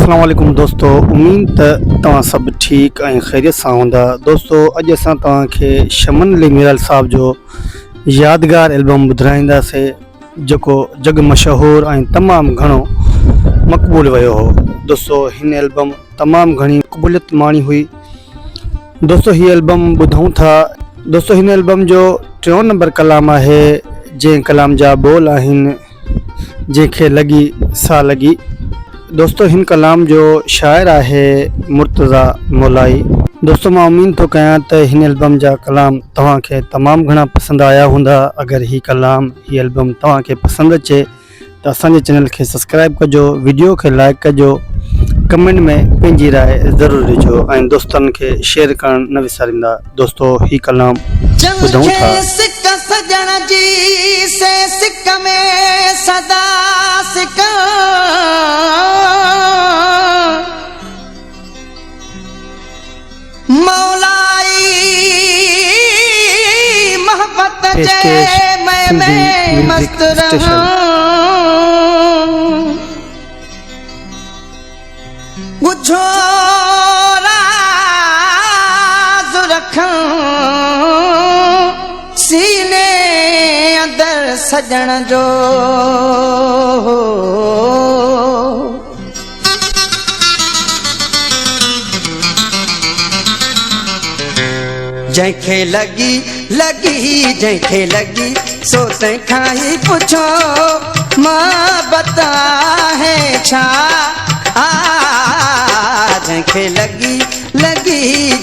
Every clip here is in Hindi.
अस्सलाम वालेकुम दोस्तों, उम्मीद तव्हां सब ठीक ऐं खैरियत सां हूंदा। दोस्तों अॼु असां तव्हांखे शमन अली मीराल साहब जो यादगार एल्बम ॿुधाईंदासीं जेको जग मशहूर ऐं तमामु घणो मक़बूल वियो हो। दोस्तों हिन एल्बम तमामु घणी मक़बूलियत माणी हुई। दोस्तों हीअ एल्बम ॿुधूं था। दोस्तों हिन एल्बम जो 3 नंबर कलाम आहे, जंहिं कलाम जा बोल आहिनि जंहिंखे लॻी सा लॻी। दोस्तों हिन कलाम जो शाइर आहे मुर्तज़ा मौलाई। दोस्तों मां उम्मीद थो कयां त हिन एल्बम जा कलाम तव्हांखे तमामु घणा पसंदि आया हूंदा। अगरि हीअ एल्बम तव्हांखे पसंदि अचे त असांजे चैनल खे सब्सक्राइब कजो, वीडियो खे लाइक कजो, कमेंट में पंहिंजी राय ज़रूरु ॾिजो ऐं दोस्तनि खे शेयर करणु न विसारींदा। दोस्तों हीअ कलाम ॿुधूं था। सजण जी से सिक में सदा सिक मौलाई मोहब्बत जे मैं मस्त रहूं। बुझो राज रखूं सीने अंदर सजण जो। जंहिंखे लगी जंहिंखे लगी सो तंहिंखां ई पुछो मोहब्बत है छा। जंहिंखे लगी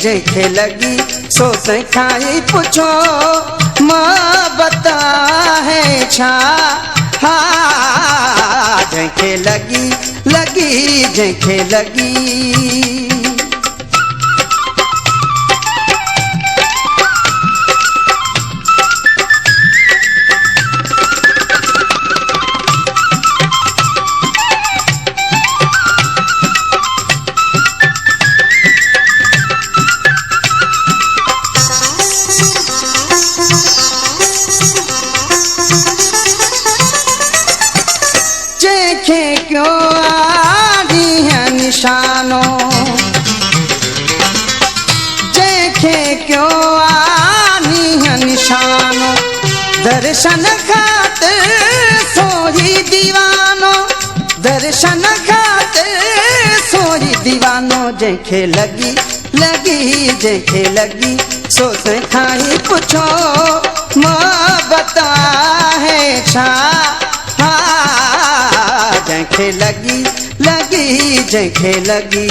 जंहिंखे लगी सो तंहिंखां ई पुछो मोहब्बत है छा। जंहिंखे लगी जंहिंखे लगी। क्यों आनी है निशानो, जैखे क्यों आनी है निशानो, दर्शन खातिर सोही दीवानो, दर्शन खातिर सोही दीवानो। जैखे लगी जैखे लगी सो तंहिंखां ई पुछो मोहब्बत है छा। जंहिंखे लगी जंहिंखे लगी।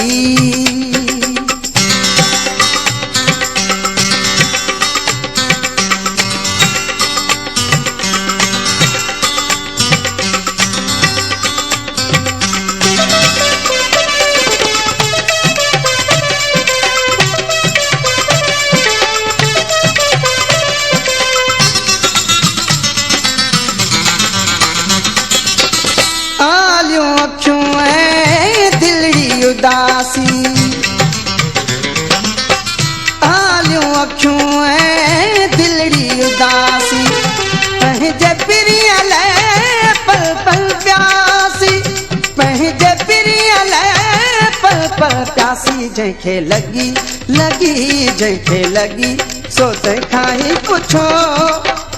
उदासी आलियूं अखियूं ऐं दिलड़ी उदासी, पंहिंजे पिरीअ लाइ पल पल प्यासी, पंहिंजे पिरीअ लाइ पल पल प्यासी। जंहिंखे लगी जंहिंखे लगी सो तंहिंखां ई पुछो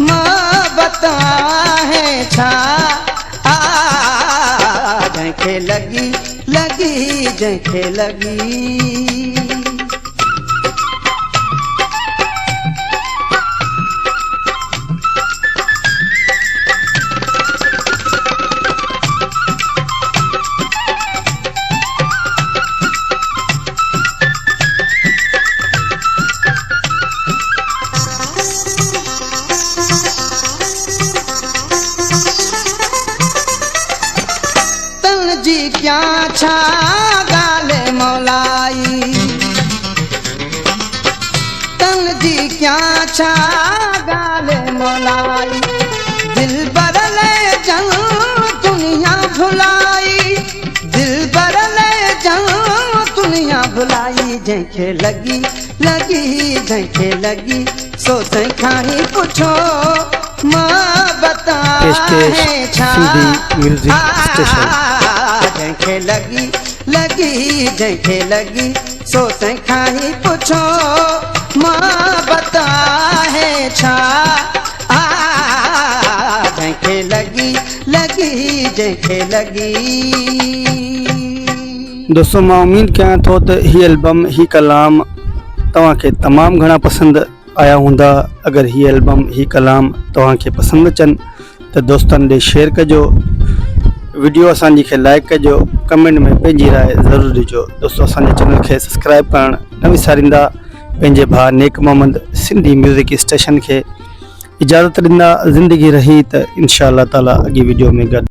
मोहब्बत है छा। जंहिंखे लगी जंहिंखे लगी। तन जी क्या छा गाले मौलाई, तन जी क्या छा गाले मौलाई। दिल बरले जंग दुनिया भुलाई, दिल बरले जंग दुनिया भुलाई। जंहिंखे लगी जंहिंखे लगी सो तंहिंखां ई पुछो मोहब्बत है छा। म्यूजिक स्टेशन जंहिंखे लगी लगी जंहिंखे लगी सो तंहिंखां ई पुछो मोहबत आहे छा जंहिंखे लगी जंहिंखे लगी। दोस्तों मां उम्मीद कयां थो त हीअ एल्बम ही कलाम तव्हांखे तमामु घणा पसंदि आया हूंदा। अगरि हीअ एल्बम ही कलाम तव्हांखे पसंदि अचनि त दोस्तनि ॾे शेयर कजो, वीडियो असांजी खे लाइक कजो, कमेंट में पंहिंजी राय ज़रूरु ॾिजो। दोस्तों असांजे चैनल खे सब्सक्राइब करणु न विसारींदा। पंहिंजे भाउ नेक मोहम्मद सिंधी म्यूज़िक स्टेशन खे इजाज़त ॾींदा। ज़िंदगी रही त इंशा अल्लाह ताला अॻी वीडियो में गॾु।